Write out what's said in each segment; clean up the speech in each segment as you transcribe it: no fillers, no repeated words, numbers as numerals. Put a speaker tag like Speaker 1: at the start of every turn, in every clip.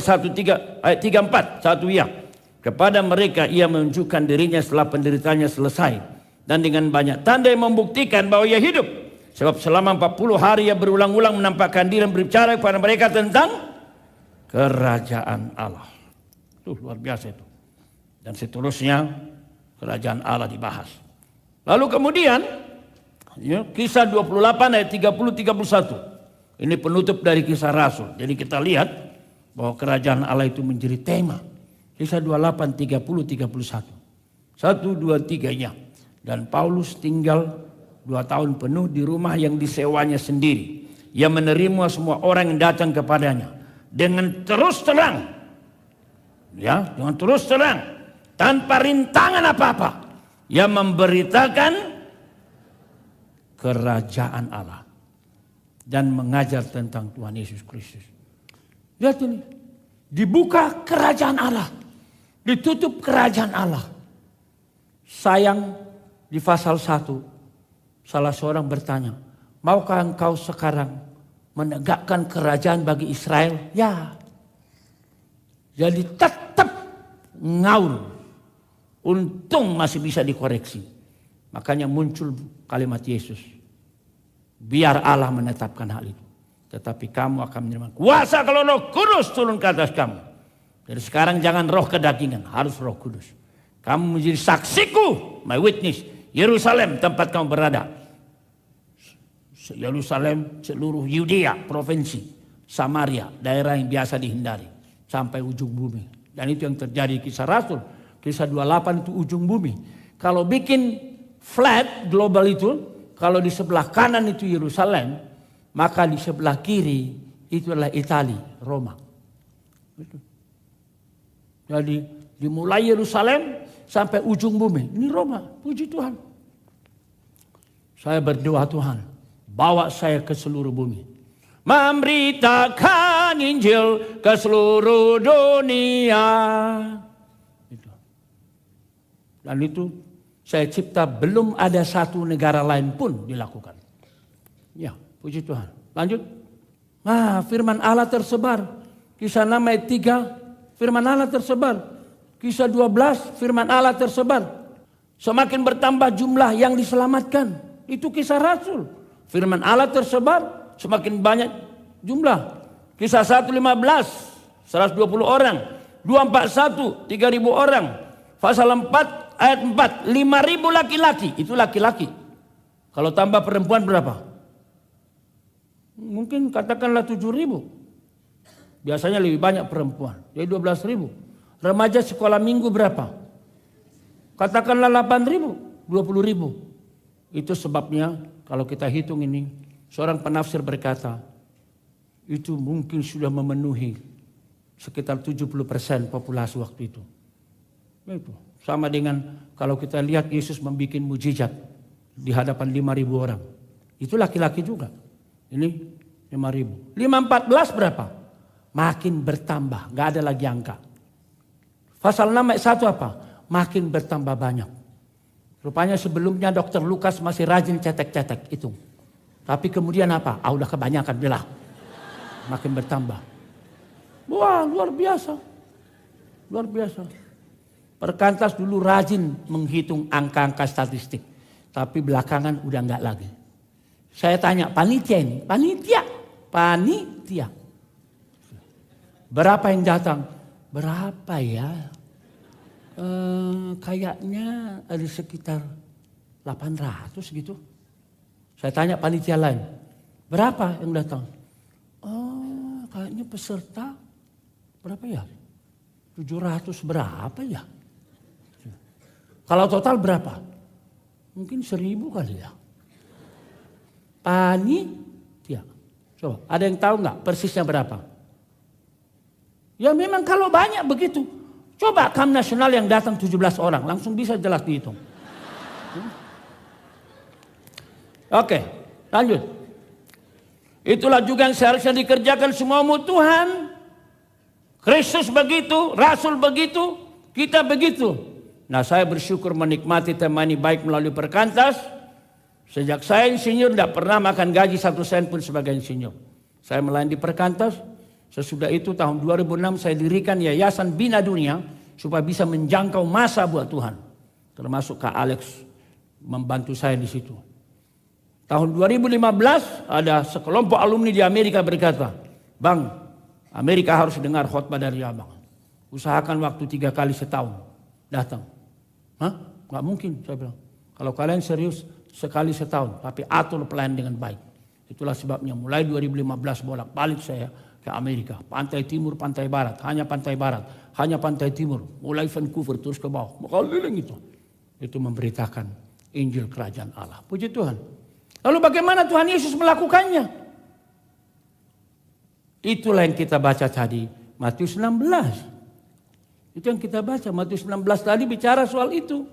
Speaker 1: ayat 34, 1 ya. Kepada mereka ia menunjukkan dirinya setelah penderitaannya selesai. Dan dengan banyak tanda yang membuktikan bahwa ia hidup. Sebab selama 40 hari ia berulang-ulang menampakkan diri dan berbicara kepada mereka tentang kerajaan Allah. Itu luar biasa itu. Dan seterusnya kerajaan Allah dibahas. Lalu kemudian ya, kisah 28 ayat 30-31. Ini penutup dari kisah Rasul. Jadi kita lihat bahwa kerajaan Allah itu menjadi tema. Kisah 28, 30, 31. 1, 2, 3-nya. Dan Paulus tinggal 2 tahun penuh di rumah yang disewanya sendiri. Ia menerima semua orang yang datang kepadanya. Dengan terus terang. Ya, dengan terus terang. Tanpa rintangan apa-apa. Ia memberitakan kerajaan Allah. Dan mengajar tentang Tuhan Yesus Kristus. Lihat ini. Dibuka kerajaan Allah. Ditutup kerajaan Allah. Sayang di pasal 1. Salah seorang bertanya. Maukah engkau sekarang menegakkan kerajaan bagi Israel? Ya. Jadi tetap ngaur. Untung masih bisa dikoreksi. Makanya muncul kalimat Yesus. Biar Allah menetapkan hal itu. Tetapi kamu akan menerima kuasa kalau Roh Kudus turun ke atas kamu. Jadi sekarang jangan roh kedagingan, harus Roh Kudus. Kamu menjadi saksiku, my witness. Yerusalem tempat kamu berada. Yerusalem, seluruh Yudea, provinsi, Samaria, daerah yang biasa dihindari. Sampai ujung bumi. Dan itu yang terjadi di kisah Rasul. Kisah 28 itu ujung bumi. Kalau bikin flat global itu, kalau di sebelah kanan itu Yerusalem, maka di sebelah kiri itu adalah Italia, Roma. Itu. Jadi dimulai Yerusalem sampai ujung bumi. Ini Roma, puji Tuhan. Saya berdoa Tuhan, bawa saya ke seluruh bumi. Memberitakan Injil ke seluruh dunia. Itu. Dan itu saya cipta belum ada satu negara lain pun dilakukan. Ya, puji Tuhan. Lanjut. Nah, firman Allah tersebar. Kisah 6 ayat 3. Firman Allah tersebar. Kisah 12, firman Allah tersebar. Semakin bertambah jumlah yang diselamatkan. Itu kisah Rasul. Firman Allah tersebar, semakin banyak jumlah. Kisah 1:15, 120 orang. 241, 3.000 orang. Pasal 4, ayat 4, 5.000 laki-laki. Itu laki-laki. Kalau tambah perempuan berapa? Mungkin katakanlah 7.000. Biasanya lebih banyak perempuan. Jadi 12.000. Remaja sekolah minggu berapa? Katakanlah 8.000. 20.000. Itu sebabnya kalau kita hitung ini. Seorang penafsir berkata. Itu mungkin sudah memenuhi sekitar 70% populasi waktu itu. Itu. Sama dengan kalau kita lihat Yesus membuat mujizat. Di hadapan 5.000 orang. Itu laki-laki juga. Ini 5.000. 5.14 berapa? Makin bertambah, gak ada lagi angka. Pasal 6 ayat 1 apa? Makin bertambah banyak. Rupanya sebelumnya Dr. Lukas masih rajin cetek-cetek itu. Tapi kemudian apa? Udah kebanyakan lah. Makin bertambah. Wah, luar biasa. Luar biasa. Perkantas dulu rajin menghitung angka-angka statistik. Tapi belakangan udah gak lagi. Saya tanya, panitia ini? Panitia. Berapa yang datang? Berapa ya? Kayaknya ada sekitar 800 gitu. Saya tanya panitia lain. Berapa yang datang? Oh, kayaknya peserta berapa ya? 700 berapa ya? Kalau total berapa? Mungkin 1.000 kali ya. Panitia. Coba, ada yang tahu nggak persisnya berapa? Ya memang kalau banyak begitu. Coba Kam Nasional yang datang 17 orang. Langsung bisa jelas dihitung. Oke, lanjut. Itulah juga yang seharusnya dikerjakan semua umat Tuhan. Kristus begitu, Rasul begitu, kita begitu. Nah, saya bersyukur menikmati tema ini baik melalui Perkantas. Sejak saya insinyur tidak pernah makan gaji 1 sen pun sebagai insinyur. Saya melayani di Perkantas. Sesudah itu tahun 2006 saya dirikan Yayasan Bina Dunia supaya bisa menjangkau massa buat Tuhan. Termasuk Kak Alex membantu saya di situ. Tahun 2015 ada sekelompok alumni di Amerika berkata, "Bang, Amerika harus dengar khotbah dari abang. Usahakan waktu 3 kali setahun datang." Hah? Gak mungkin, saya bilang. Kalau kalian serius sekali setahun, tapi atur plan dengan baik. Itulah sebabnya mulai 2015 bolak-balik saya ke Amerika. Pantai timur, pantai barat, hanya pantai barat, hanya pantai timur. Mulai Vancouver terus ke bawah. Keliling itu. Itu memberitakan Injil Kerajaan Allah. Puji Tuhan. Lalu bagaimana Tuhan Yesus melakukannya? Itulah yang kita baca tadi. Matius 16. Itu yang kita baca. Matius 16 tadi bicara soal itu.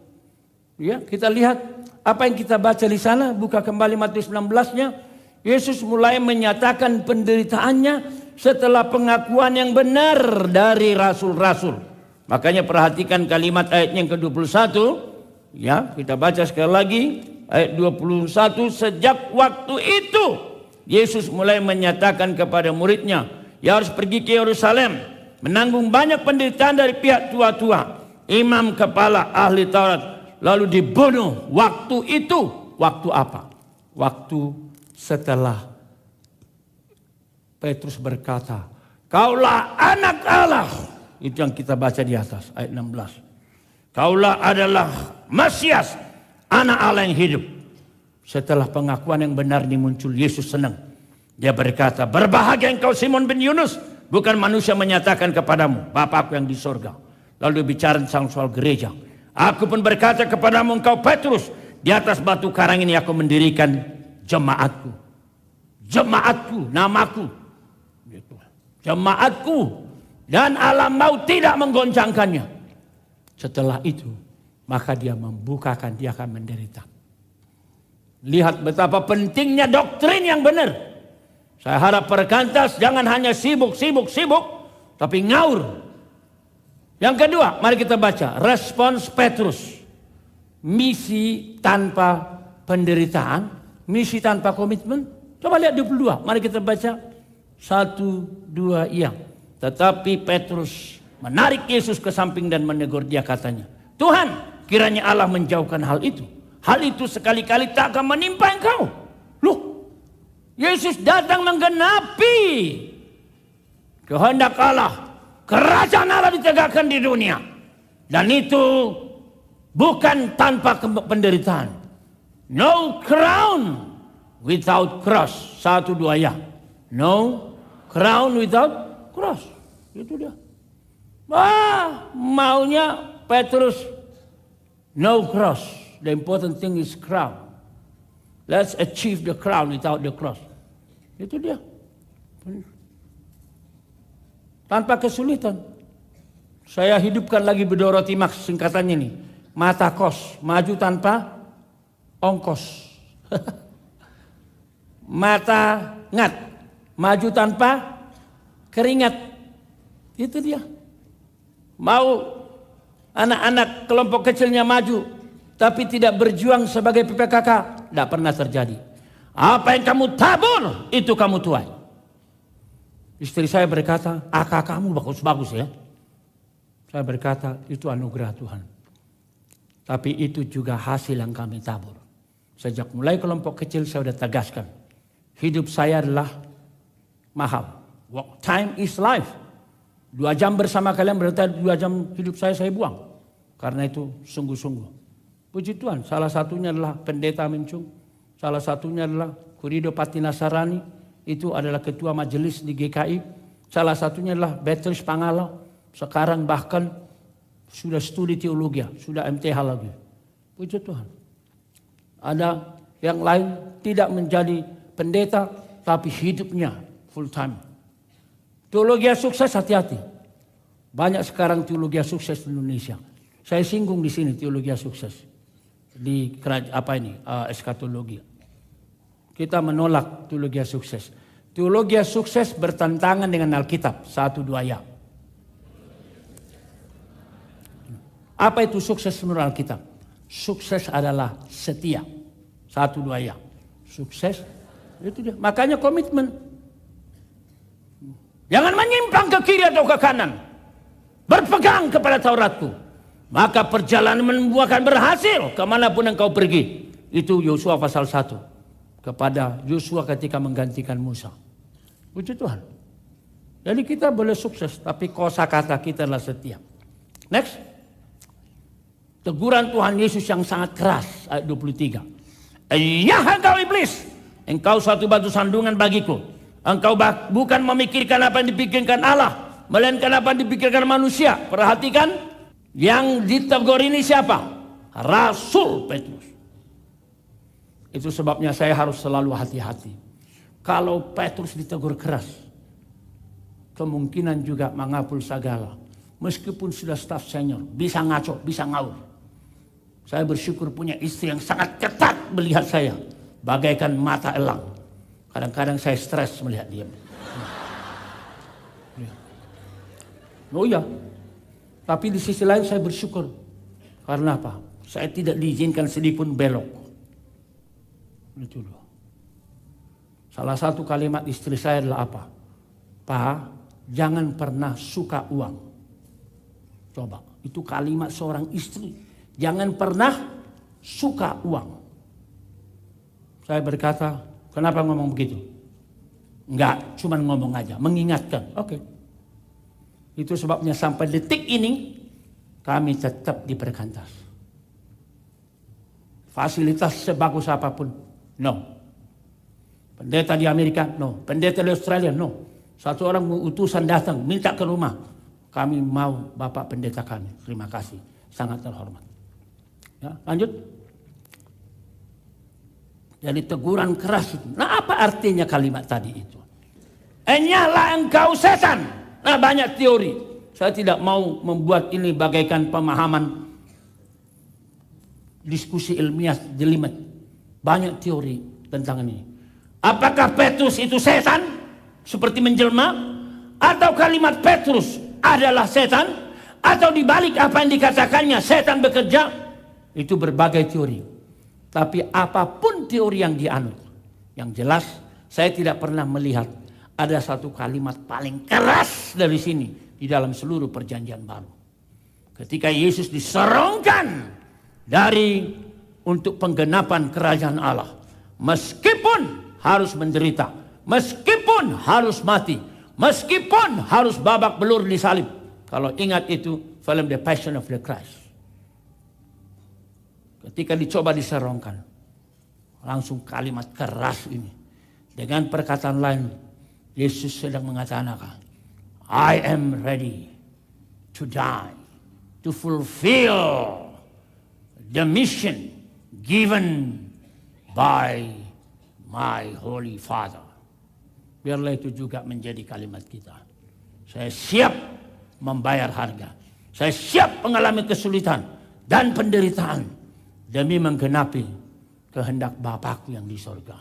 Speaker 1: Ya, kita lihat apa yang kita baca di sana. Buka kembali Matius 16-nya. Yesus mulai menyatakan penderitaannya setelah pengakuan yang benar dari rasul-rasul. Makanya perhatikan kalimat ayatnya yang ke-21. Ya, kita baca sekali lagi. Ayat 21. Sejak waktu itu Yesus mulai menyatakan kepada muridnya, "Ya harus pergi ke Yerusalem, menanggung banyak penderitaan dari pihak tua-tua, imam kepala, ahli Taurat, lalu dibunuh." Waktu itu, waktu apa? Waktu setelah Petrus berkata, "Kaulah anak Allah." Itu yang kita baca di atas ayat 16. "Kaulah adalah Mesias, anak Allah yang hidup." Setelah pengakuan yang benar dimuncul, Yesus senang. Dia berkata, "Berbahagia engkau Simon bin Yunus, bukan manusia menyatakan kepadamu, Bapakku yang di sorga." Lalu bicara tentang soal gereja. "Aku pun berkata kepadamu engkau Petrus, di atas batu karang ini aku mendirikan jemaatku." Jemaatku, namaku. Gitu. Jemaatku. Dan alam maut tidak menggoncangkannya. Setelah itu, maka dia membukakan, dia akan menderita. Lihat betapa pentingnya doktrin yang benar. Saya harap perkantas jangan hanya sibuk, tapi ngaur. Yang kedua, mari kita baca respons Petrus. Misi tanpa penderitaan, misi tanpa komitmen. Coba lihat 22, mari kita baca 1, 2, iya. Tetapi Petrus menarik Yesus ke samping dan menegur dia, katanya, "Tuhan, kiranya Allah menjauhkan hal itu. Hal itu sekali-kali tak akan menimpa engkau." Loh, Yesus datang menggenapi kehendak Allah. Kerajaan Allah ditegakkan di dunia. Dan itu bukan tanpa penderitaan. No crown without cross. 1, 2 ya. No crown without cross. Itu dia. Maunya Petrus no cross. The important thing is crown. Let's achieve the crown without the cross. Itu dia. Tanpa kesulitan. Saya hidupkan lagi Bedoroti Max singkatannya nih. Mata kos, maju tanpa ongkos. Mata ngat, maju tanpa keringat. Itu dia. Mau anak-anak kelompok kecilnya maju, tapi tidak berjuang sebagai PPKK, tidak pernah terjadi. Apa yang kamu tabur, itu kamu tuai. Istri saya berkata, "AK kamu bagus-bagus ya." Saya berkata, itu anugerah Tuhan. Tapi itu juga hasil yang kami tabur. Sejak mulai kelompok kecil saya sudah tegaskan. Hidup saya adalah mahal. Time is life. 2 jam bersama kalian berarti 2 jam hidup saya buang. Karena itu sungguh-sungguh. Puji Tuhan, salah satunya adalah Pendeta Mencung. Salah satunya adalah Kurido Pati Nasarani. Itu adalah ketua majelis di GKI. Salah satunya adalah Beatrice Pangalo. Sekarang bahkan sudah studi teologi, sudah MTH lagi. Puji Tuhan. Ada yang lain tidak menjadi pendeta, tapi hidupnya full time. Teologi sukses, hati-hati. Banyak sekarang teologi sukses di Indonesia. Saya singgung di sini teologi sukses. Di eskatologi. Kita menolak teologi sukses. Teologi sukses bertentangan dengan Alkitab. 1, 2 ya. Apa itu sukses menurut Alkitab? Sukses adalah setia. 1, 2 ya. Sukses itu dia. Makanya komitmen. Jangan menyimpang ke kiri atau ke kanan. Berpegang kepada Tauratku. Maka perjalananmu akan berhasil kemanapun engkau pergi. Itu Yosua pasal 1. Kepada Yosua ketika menggantikan Musa. Puji Tuhan. Jadi kita boleh sukses, tapi kosakata kita adalah setia. Next. Teguran Tuhan Yesus yang sangat keras. Ayat 23. Ya engkau iblis. Engkau suatu batu sandungan bagiku. Engkau bukan memikirkan apa yang dipikirkan Allah, melainkan apa yang dipikirkan manusia. Perhatikan, yang ditegur ini siapa? Rasul Petrus. Itu sebabnya saya harus selalu hati-hati. Kalau Petrus ditegur keras, kemungkinan juga mengapul segala. Meskipun sudah staf senior, bisa ngaco, bisa ngaur. Saya bersyukur punya istri yang sangat ketat melihat saya, bagaikan mata elang. Kadang-kadang saya stres melihat dia. Oh iya, tapi di sisi lain saya bersyukur. Karena apa? Saya tidak diizinkan sedikit pun belok. Itu loh. Salah satu kalimat istri saya adalah apa? Pak, jangan pernah suka uang. Coba, itu kalimat seorang istri. Jangan pernah suka uang. Saya berkata, kenapa ngomong begitu? Enggak, cuma ngomong aja, mengingatkan. Oke. Itu sebabnya sampai detik ini kami tetap di Perkantas. Fasilitas sebagus apapun, no. Pendeta di Amerika, no. Pendeta di Australia, no. Satu orang utusan datang minta ke rumah. Kami mau Bapak Pendeta kami. Terima kasih, sangat terhormat. Ya, lanjut. Jadi teguran keras itu. Nah, apa artinya kalimat tadi itu? Nyala engkau setan. Nah, banyak teori. Saya tidak mau membuat ini bagaikan pemahaman diskusi ilmiah jelimet. Banyak teori tentang ini. Apakah Petrus itu setan? Seperti menjelma? Atau kalimat Petrus adalah setan? Atau dibalik apa yang dikatakannya setan bekerja? Itu berbagai teori. Tapi apapun teori yang dianut, yang jelas saya tidak pernah melihat ada satu kalimat paling keras dari sini di dalam seluruh perjanjian baru. Ketika Yesus diserongkan dari untuk penggenapan kerajaan Allah, meskipun harus menderita, meskipun harus mati, meskipun harus babak belur disalib. Kalau ingat itu film The Passion of the Christ. Ketika dicoba diserongkan, langsung kalimat keras ini. Dengan perkataan lain, Yesus sedang mengatakan, I am ready to die, to fulfill the mission given by my Holy Father. Biarlah itu juga menjadi kalimat kita. Saya siap membayar harga. Saya siap mengalami kesulitan dan penderitaan demi menggenapi kehendak Bapakku yang di sorga.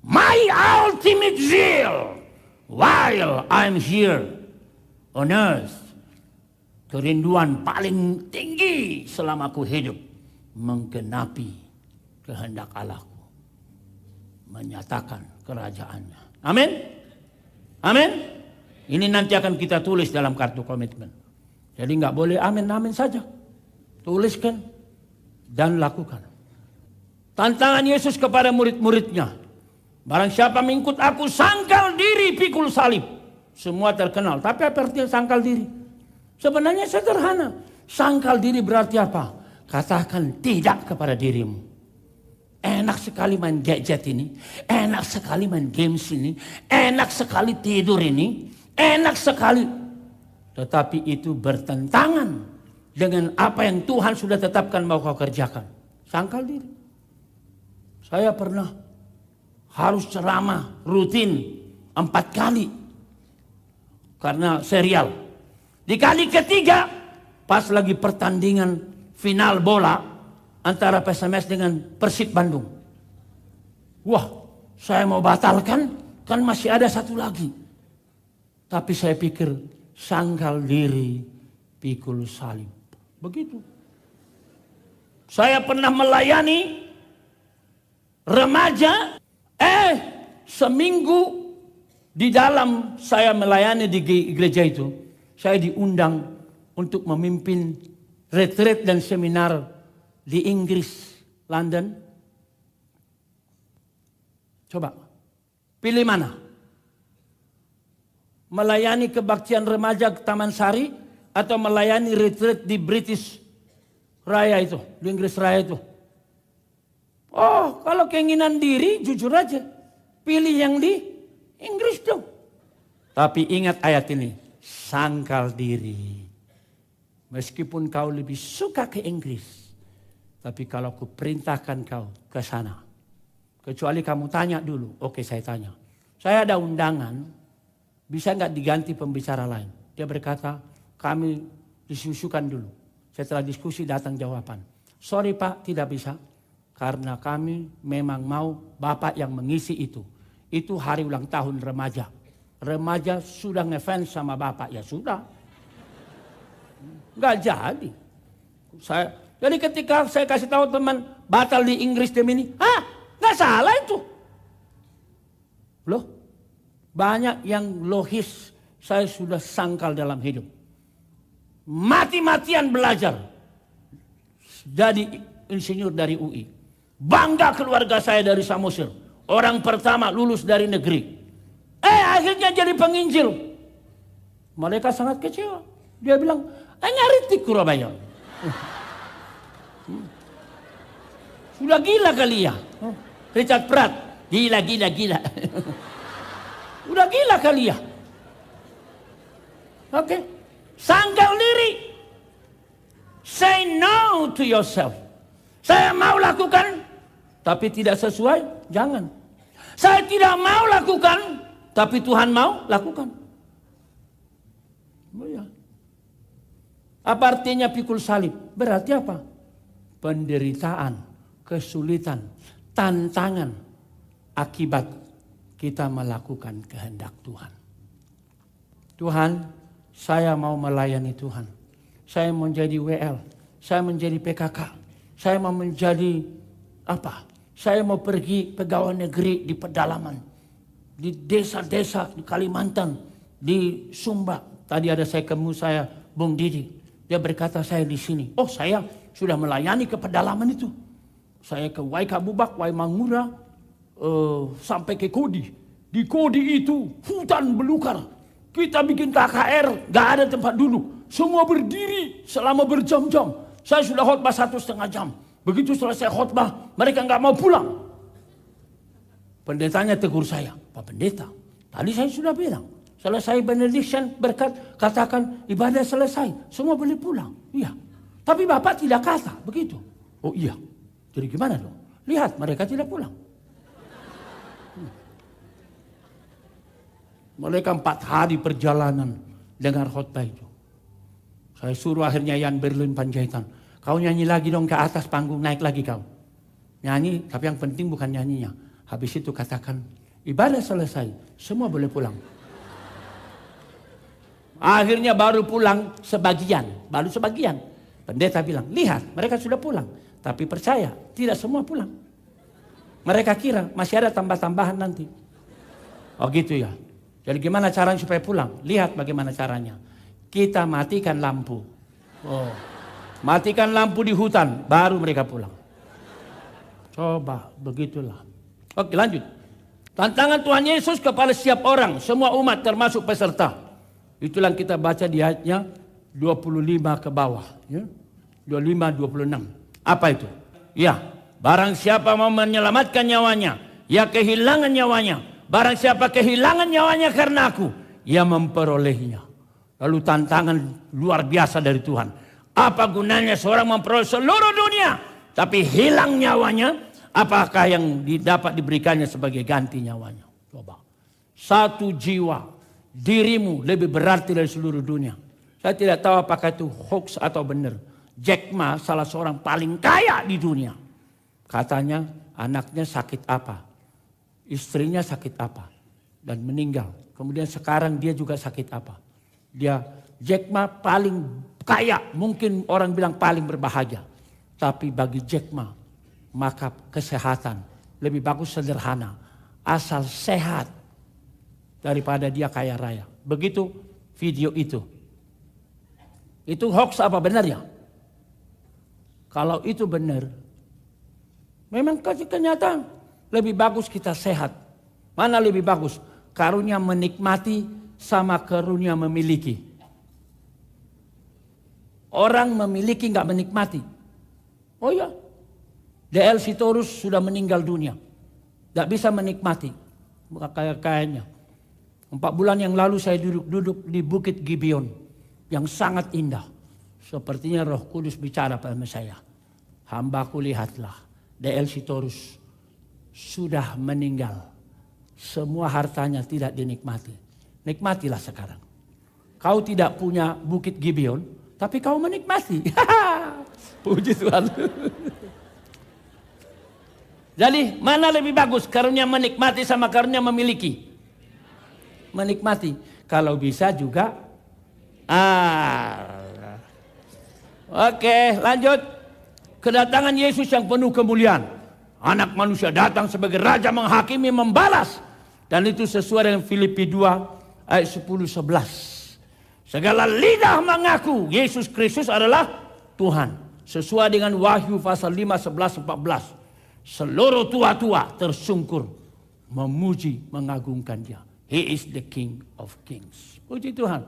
Speaker 1: My ultimate zeal while I'm here on earth. Kerinduan paling tinggi selama aku hidup. Menggenapi kehendak Allahku. Menyatakan kerajaannya. Amin? Amin? Ini nanti akan kita tulis dalam kartu komitmen. Jadi nggak boleh amin-amin saja. Tuliskan dan lakukan. Tantangan Yesus kepada murid-muridnya. Barang siapa mengikut aku, sangkal diri, pikul salib. Semua terkenal. Tapi apa artinya sangkal diri? Sebenarnya sederhana. Sangkal diri berarti apa? Katakan tidak kepada dirimu. Enak sekali main gadget ini. Enak sekali main games ini. Enak sekali tidur ini. Enak sekali. Tetapi itu bertentangan dengan apa yang Tuhan sudah tetapkan mau kau kerjakan. Sangkal diri. Saya pernah harus ceramah rutin 4 kali. Karena serial. Di kali ketiga, pas lagi pertandingan final bola antara PSMS dengan Persib Bandung. Wah, saya mau batalkan, kan masih ada satu lagi. Tapi saya pikir, sangkal diri, pikul salib. Begitu. Saya pernah melayani remaja, seminggu Di dalam saya melayani di gereja itu, saya diundang untuk memimpin retreat dan seminar di Inggris, London. Coba, pilih mana? Melayani kebaktian remaja Taman Sari atau melayani retreat di British Raya itu, di Inggris Raya itu. Oh, kalau keinginan diri jujur aja, pilih yang di Inggris dong. Tapi ingat ayat ini, sangkal diri. Meskipun kau lebih suka ke Inggris, tapi kalau ku perintahkan kau ke sana, kecuali kamu tanya dulu. Oke, saya tanya. Saya ada undangan, bisa nggak diganti pembicara lain? Dia berkata, kami disusukan dulu. Setelah diskusi datang jawaban. Sorry Pak, tidak bisa. Karena kami memang mau Bapak yang mengisi itu. Itu hari ulang tahun remaja. Remaja sudah ngefans sama Bapak, ya sudah. Nggak jadi. Jadi ketika saya kasih tahu teman batal di Inggris demi ini, nggak salah itu. Loh, banyak yang logis saya sudah sangkal dalam hidup. Mati-matian belajar. Jadi insinyur dari UI. Bangga keluarga saya dari Samosir. Orang pertama lulus dari negeri. Akhirnya jadi penginjil. Mereka sangat kecewa. Dia bilang, ngaritik Surabaya. Sudah gila kali ya. Richard Pratt, gila. Udah gila kali ya. Oke. Sangkal diri. Say no to yourself. Saya mau lakukan, tapi tidak sesuai, jangan. Saya tidak mau lakukan, tapi Tuhan mau lakukan. Oh ya. Apa artinya pikul salib? Berarti apa? Penderitaan, kesulitan, tantangan akibat kita melakukan kehendak Tuhan. Tuhan, saya mau melayani Tuhan. Saya mau menjadi WL, saya menjadi PKK, saya mau menjadi apa? Saya mau pergi pegawai negeri di pedalaman, di desa-desa di Kalimantan, di Sumba. Tadi ada saya ketemu saya, Bung Didi. Dia berkata saya di sini. Oh, saya sudah melayani ke pedalaman itu. Saya ke Waikabubak, Waimangura, sampai ke Kodi. Di Kodi itu hutan belukar. Kita bikin KKR, gak ada tempat duduk. Semua berdiri selama berjam-jam. Saya sudah khotbah 1,5 jam. Begitu selesai khotbah, mereka gak mau pulang. Pendetanya tegur saya, Pak Pendeta, tadi saya sudah bilang, selesai benediction berkat, katakan ibadah selesai, semua boleh pulang. Iya, tapi Bapak tidak kata begitu. Oh iya, jadi gimana dong? Lihat, mereka tidak pulang. Mereka 4 hari perjalanan dengar khotbah itu. Saya suruh akhirnya Yan Berlin Panjaitan. Kau nyanyi lagi dong ke atas panggung, naik lagi kau. Nyanyi, tapi yang penting bukan nyanyinya. Habis itu katakan, ibadah selesai, semua boleh pulang. Akhirnya baru pulang sebagian, baru sebagian. Pendeta bilang, lihat mereka sudah pulang. Tapi percaya, tidak semua pulang. Mereka kira masih ada tambah-tambahan nanti. Oh gitu ya. Jadi gimana caranya supaya pulang? Lihat bagaimana caranya. Kita matikan lampu. Oh, matikan lampu di hutan, baru mereka pulang. Coba, begitulah. Oke, lanjut. Tantangan Tuhan Yesus kepada setiap orang, semua umat termasuk peserta. Itulah kita baca di ayatnya 25 ke bawah. Ya. 25-26. Apa itu? Ya, barang siapa mau menyelamatkan nyawanya, ya kehilangan nyawanya. Barang siapa kehilangan nyawanya karena aku, ia memperolehnya. Lalu tantangan luar biasa dari Tuhan. Apa gunanya seorang memperoleh seluruh dunia, tapi hilang nyawanya? Apakah yang dapat diberikannya sebagai ganti nyawanya? Coba. 1 jiwa, dirimu lebih berarti dari seluruh dunia. Saya tidak tahu apakah itu hoax atau benar. Jack Ma salah seorang paling kaya di dunia. Katanya anaknya sakit apa? Istrinya sakit apa? Dan meninggal. Kemudian sekarang dia juga sakit apa? Jack Ma paling kaya. Mungkin orang bilang paling berbahagia. Tapi bagi Jack Ma, maka kesehatan lebih bagus sederhana. Asal sehat. daripada dia kaya raya. Begitu video itu. Itu hoax apa benar ya? Kalau itu benar, memang kenyataan lebih bagus kita sehat. Mana lebih bagus? Karunia menikmati sama karunia memiliki. Orang memiliki nggak menikmati. Oh ya, D.L. Sitorus sudah meninggal dunia. Nggak bisa menikmati kaya-kayanya. 4 bulan yang lalu saya duduk di Bukit Gibeon yang sangat indah. Sepertinya Roh Kudus bicara pada saya. Hambaku lihatlah, D.L. Sitorus sudah meninggal. Semua hartanya tidak dinikmati. Nikmatilah sekarang. Kau tidak punya Bukit Gibeon, tapi kau menikmati. Puji Tuhan. Jadi mana lebih bagus? Karunia menikmati sama karunia memiliki? Menikmati. Kalau bisa juga. Oke, lanjut. Kedatangan Yesus yang penuh kemuliaan. Anak manusia datang sebagai raja menghakimi, membalas. Dan itu sesuai dengan Filipi 2 ayat 10-11. Segala lidah mengaku Yesus Kristus adalah Tuhan. Sesuai dengan Wahyu pasal 5, 11, 14. Seluruh tua-tua tersungkur memuji, mengagungkan Dia. He is the King of Kings. Puji Tuhan.